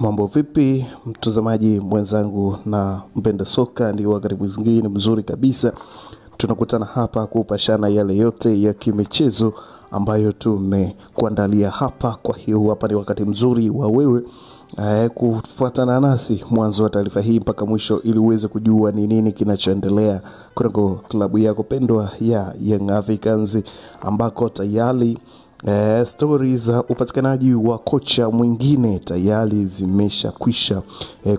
Mambo vipi mtazamaji mwenzangu na mpenda soka, ndio wakati mwingine mzuri kabisa tunakutana hapa kupashana yale yote ya kimichezo ambayo tumekuandalia hapa. Kwa hiyo hapa ni wakati mzuri wa wewe kufuatana nasi mwanzo wa taarifa hii mpaka mwisho ili uweze kujua ni nini kinachoendelea kunako klabu yako pendwa ya Young Africans, ambako tayari stories za upatikanaji wa kocha mwingine tayari zimeshakwisha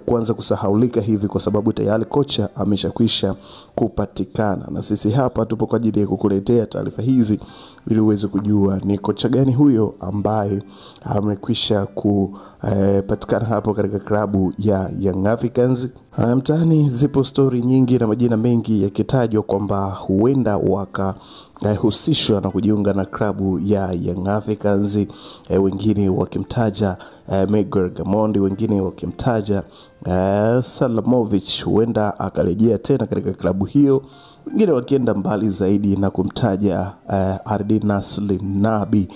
kuanza kusahaulika hivi, kwa sababu tayari kocha ameshakwisha kupatikana, na sisi hapa tupo kwa ajili ya kukuletea taarifa hizi ili uweze kujua ni kocha gani huyo ambaye amekwisha kupatikana hapo katika klabu ya Young Africans. Mtaani zipo story nyingi na majina mengi yakitajwa kwamba huenda wakahusishwa na kujiunga na klabu ya Young Africans, wengine wakimtaja Miguel Gamondi, wengine wakimtaja Salamovic huenda akarejea tena katika klabu hiyo, wengine wakienda mbali zaidi na kumtaja Ardin Nasli Nabi,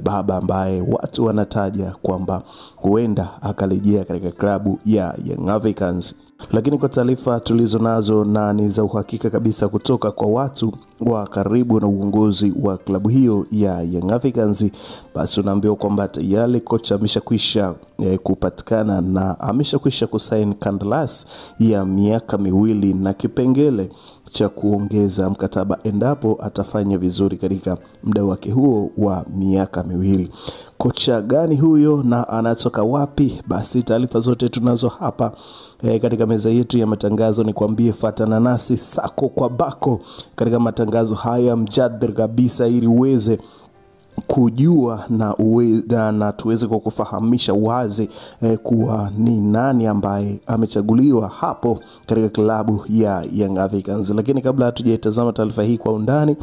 baba ambaye watu wanataja kwamba huenda akarejea katika klabu ya Young Africans. Lakini kwa taarifa tulizo nazo na ni za uhakika kabisa kutoka kwa watu wa karibu na uongozi wa klabu hiyo ya Young Africans, basi tunaambiwa kwamba tayari kocha ameshakwisha kupatikana na ameshakwisha kusaini kandarasi ya miaka 2 na kipengele cha kuongeza mkataba endapo atafanya vizuri katika muda wake huo wa miaka 2. Kocha gani huyo na anatoka wapi? Basi taarifa zote tunazo hapa katika meza yetu ya matangazo. Ni kuambie fuatana nasi sako kwa bako katika matangazo haya mjadala kabisa, ili uweze kujua na tuweze kukufahamisha wazi kuwa ni nani ambaye amechaguliwa hapo katika klabu ya Young Africans. Lakini kabla hatujaitazama taarifa hii kwa undani,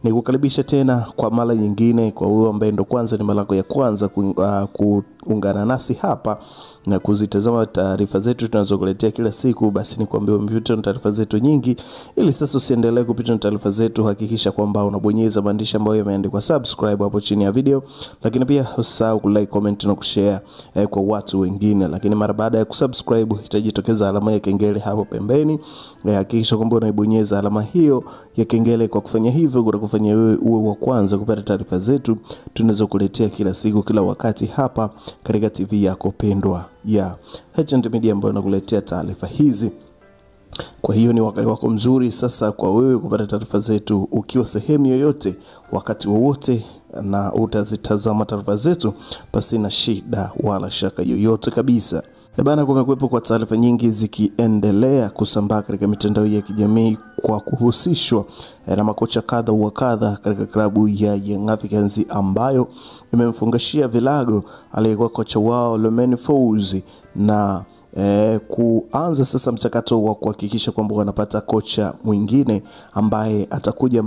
ni kukaribisha tena kwa mara nyingine kwa wewe ambaye ndo kwanza ni mara yako ya kwanza kuungana nasi hapa na kuzitazama taarifa zetu tunazokuletea kila siku. Basi ni kuambia umepita na taarifa zetu nyingi, ili sasa usiendelee kupita na taarifa zetu. Hakikisha kwamba unabonyeza maandishi ambayo yameandikwa subscribe hapo chini ya video, lakini pia usisahau kulike, comment na kushare kwa watu wengine. Lakini mara baada ya kusubscribe itajitokeza alama ya kengele hapo pembeni. Hakikisha kwamba unaibonyeza alama hiyo ya kengele. Kwa kufanya hivyo kutakufanya wewe uwe wa kwanza kupata taarifa zetu tunazokuletea kila siku kila wakati hapa katika TV yako pendwa ya HND Media ambayo inakuletea taarifa hizi. Kwa hiyo ni wakati wako mzuri sasa kwa wewe kupata taarifa zetu ukiwa sehemu yoyote wakati wowote, na utazitazama taarifa zetu pasi na shida wala shaka yoyote kabisa. Bana, kumekuwepo kwa taarifa nyingi zikiendelea kusambaa katika mitandao ya kijamii kwa kuhusishwa na makocha kadha wa kadha katika klabu ya Young Africans, ambayo imemfungashia vilago aliyekuwa kocha wao Lemeni Fouzi na kuanza sasa mchakato wa kuhakikisha kwamba wanapata kocha mwingine ambaye atakuja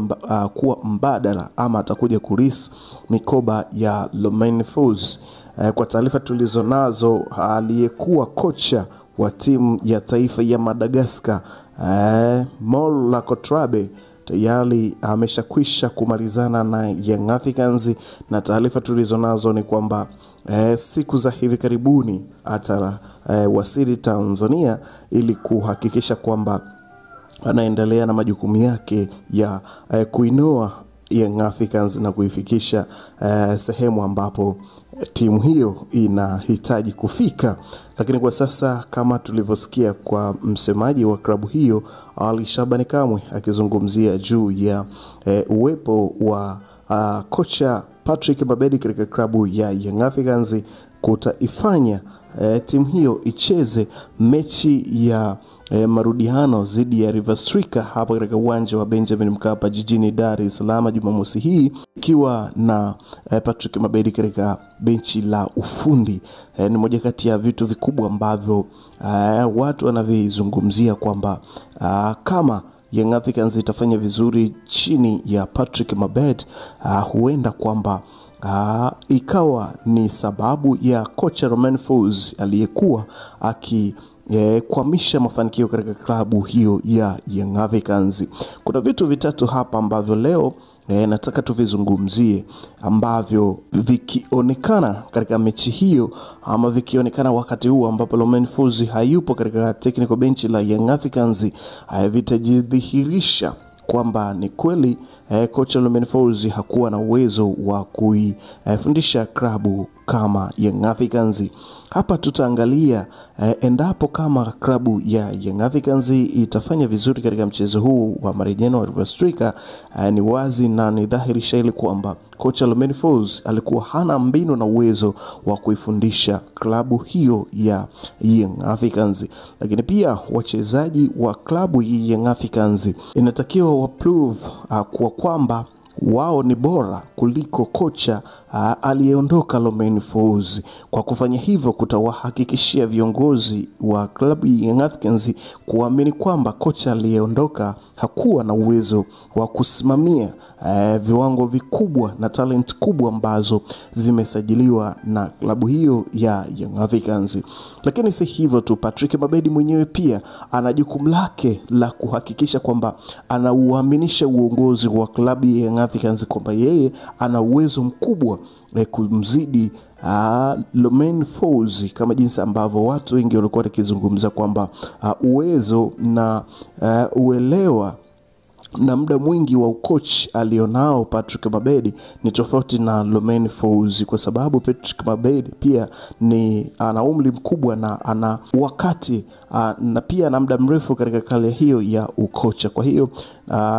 kuwa mbadala ama atakuja kulisi mikoba ya Lemeni Fouzi. Kwa taarifa tulizo nazo, aliyekuwa kocha wa timu ya taifa ya Madagascar Mola Kotrabe tayari ameshakwisha kumalizana na Young Africans, na taarifa tulizo nazo ni kwamba siku za hivi karibuni atawasili Tanzania ili kuhakikisha kwamba anaendelea na majukumu yake ya kuinoa Young Africans na kuifikisha sehemu ambapo timu hiyo inahitaji kufika. Lakini kwa sasa kama tulivyosikia kwa msemaji wa klabu hiyo Ali Shabani Kamwe akizungumzia juu ya uwepo wa kocha Patrick Mabedi katika klabu ya Young Africans, kutaifanya timu hiyo icheze mechi ya marudiano dhidi ya River Strikers hapa katika uwanja wa Benjamin Mkapa jijini Dar es Salaam Jumamosi hii, ikiwa na Patrick Mabedi katika benchi la ufundi. Ni moja kati ya vitu vikubwa ambavyo watu wanavizungumzia kwamba kama Young Africans itafanya vizuri chini ya Patrick Mabedi, huenda kwamba ikawa ni sababu ya kocha Lemeni Fouzi aliyekuwa kuhamisha mafanikio katika klabu hiyo ya Young Africans. Kuna vitu vitatu hapa ambavyo leo nataka tuvizungumzie ambavyo vikionekana katika mechi hiyo ama vikionekana wakati huu ambapo Romain Folz hayupo katika technical bench la Young Africans, vitajidhihirisha kwamba ni kweli kocha Romain Folz hakuwa na uwezo wa kuifundisha klabu kama Young Africans. Hapa tutaangalia endapo kama klabu ya Young Africans itafanya vizuri katika mchezo huu wa marejano wa River Striker. Ni wazi na ni dhahiri shahiri kwamba kocha Romain Folz alikuwa hana mbinu na uwezo wa kuifundisha klabu hiyo ya Young Africans. Lakini pia wachezaji wa klabu ya Young Africans inatakiwa wa prove kwa kwamba wao ni bora kuliko kocha aliyeondoka Romain Folz. Kwa kufanya hivyo kutawahakikishia viongozi wa klabu ya Young Africans kuamini kwamba kocha aliyeondoka hakuwa na uwezo wa kusimamia viwango vikubwa na talent kubwa ambazo zimesajiliwa na klabu hiyo ya Young Africans. Lakini si hivyo tu, Patrick Mabedi mwenyewe pia ana jukumu lake la kuhakikisha kwamba anauaminisha uongozi wa klabu ya Young Africans kwamba yeye ana uwezo mkubwa kumzidi Romain Folz, kama jinsi ambavyo watu wengi walikuwa wakizungumza kwamba uwezo na uelewa na muda mwingi wa ukochi alionao Patrick Mabedi ni tofauti na Romain Folz, kwa sababu Patrick Mabedi pia ana umri mkubwa na ana wakati na pia na muda mrefu katika kale hiyo ya ukocha. Kwa hiyo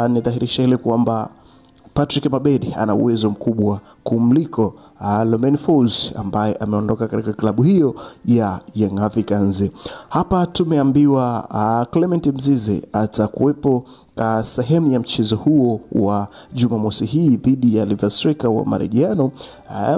ni dhahiri shahiri kwamba Patrick Mabedi ana uwezo mkubwa kumliko Romain Folz ambaye ameondoka katika klabu hiyo ya Young Africans. Hapa tumeambiwa Clement Mzize atakuwepo sehemu ya mchezo huo wa Jumamosi hii dhidi ya River Striker wa marejano.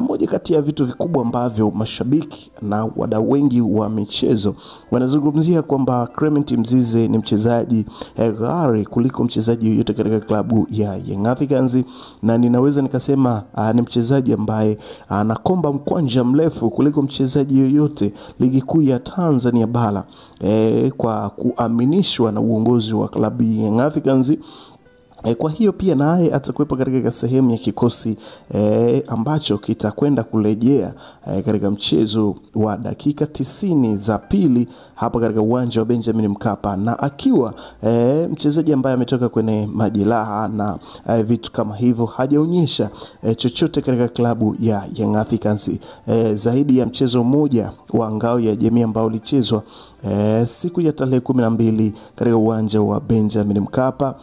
Moja kati ya vitu vikubwa ambavyo mashabiki na wadau wengi wa michezo wanazungumzia kwamba Clement Mzize ni mchezaji ghali kuliko mchezaji yoyote katika klabu ya Young Africans, na ninaweza nikasema ni mchezaji ambaye anakomba mkwanja mrefu kuliko mchezaji yoyote ligi kuu ya Tanzania bara, kwa kuaminishwa na uongozi wa klabu ya Young Africans. Kwa hiyo pia naye atakuwepo katika sehemu ya kikosi ambacho kitakwenda kurejea katika mchezo wa dakika 90 za pili hapa katika uwanja wa Benjamin Mkapa, na akiwa mchezaji ambaye ametoka kwenye majeraha na vitu kama hivyo, hajaonyesha chochote katika klabu ya Young Africans zaidi ya mchezo mmoja wa ngao ya jamii ambao ulichezwa siku ya tarehe 12 katika uwanja wa Benjamin Mkapa.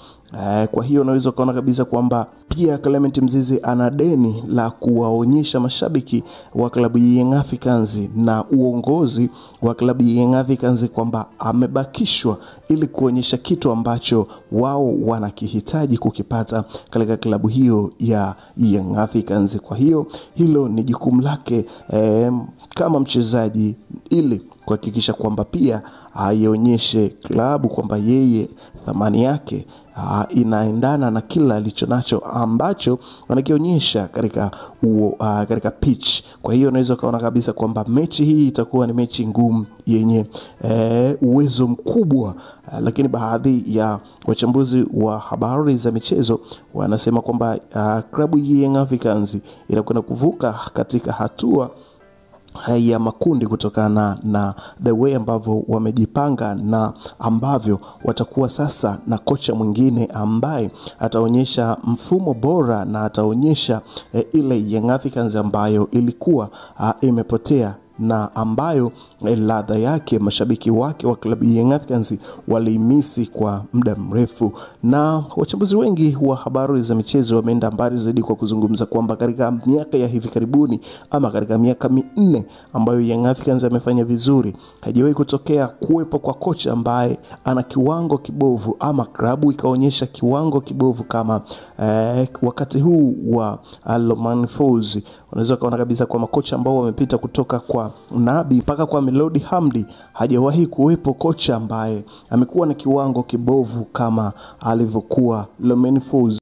Kwa hiyo unaweza kuona kabisa kwamba pia Clement Mzize ana deni la kuwaonyesha mashabiki wa klabu ya Young Africans na uongozi wa klabu ya Young Africans kwamba amebakishwa ili kuonyesha kitu ambacho wao wanakihitaji kukipata katika klabu hiyo ya Young Africans. Kwa hiyo hilo ni jukumu lake kama mchezaji, ili kuhakikisha kwamba pia aionyeshe klabu kwamba yeye thamani yake inaendana na kila alichonacho ambacho wanakionyesha katika pitch. Kwa hiyo unaweza kuona kabisa kwamba mechi hii itakuwa ni mechi ngumu yenye uwezo mkubwa, lakini baadhi ya wachambuzi wa habari za michezo wanasema kwamba klabu ya Young Africans inakwenda kuvuka katika hatua ya makundi kutokana na the way ambavyo wamejipanga na ambavyo watakuwa sasa na kocha mwingine ambaye ataonyesha mfumo bora na ataonyesha ile Young Africans ambayo ilikuwa imepotea na ambayo ladha yake mashabiki wake wa klabu ya Young Africans waliimisi kwa muda mrefu. Na wachambuzi wengi wa habari za michezo wameenda mbali zaidi kwa kuzungumza kwamba katika miaka ya hivi karibuni ama katika miaka 4 ambayo Young Africans amefanya vizuri, haijawahi kutokea kuwepo kwa kocha ambaye ana kiwango kibovu ama klabu ikaonyesha kiwango kibovu kama wakati huu wa Romain Folz. Unaweza kuona kabisa kwa makocha ambao wamepita kutoka kwa Nabi mpaka kwa Melody Hamdi, hajawahi kuwepo kocha ambaye amekuwa na kiwango kibovu kama alivyokuwa Romain Folz.